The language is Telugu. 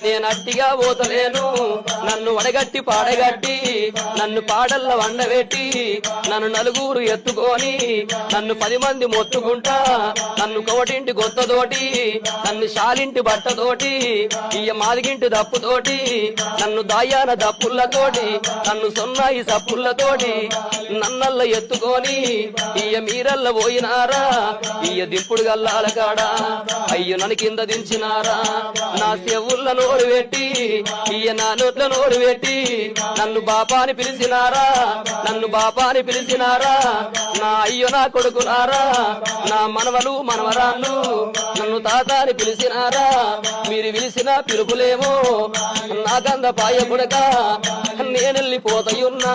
నేను అట్టిగా పోతలేను నన్ను వడగట్టి పాడగట్టి నన్ను పాడల్ల వండబెట్టి నన్ను నలుగురు ఎత్తుకొని నన్ను 10 మంది మొత్తుకుంటా నన్ను కోటింటి గొత్తతోటి నన్ను శాలింటి బట్టతోటి ఇయ్య మాదిగింటి దప్పుతోటి నన్ను దాయాన దప్పులతోటి నన్ను సొన్నాయి సప్పులతోటి నన్నల్ల ఎత్తుకొని ఇయ్య మీరల్ల పోయినారా ఇయ్య దింపుడు గల్లాల కాడ అయ్యో నన్ను కింద దించినారా నా చెవుల్ల నోరు పెట్టి ఇయ్య నా నోట్ల నోరు పెట్టి నన్ను బాపాని పిలిచినారా నన్ను బాపాని పిలిచినారా నా అయ్యో నా కొడుకునారా నా మనవలు మనవరాళ్ళు నన్ను తాతాని పిలిచినారా మీరు పిలిచిన పిలుపులేమో నాకంద పాయ కొడక నేనెళ్ళిపోతయున్నా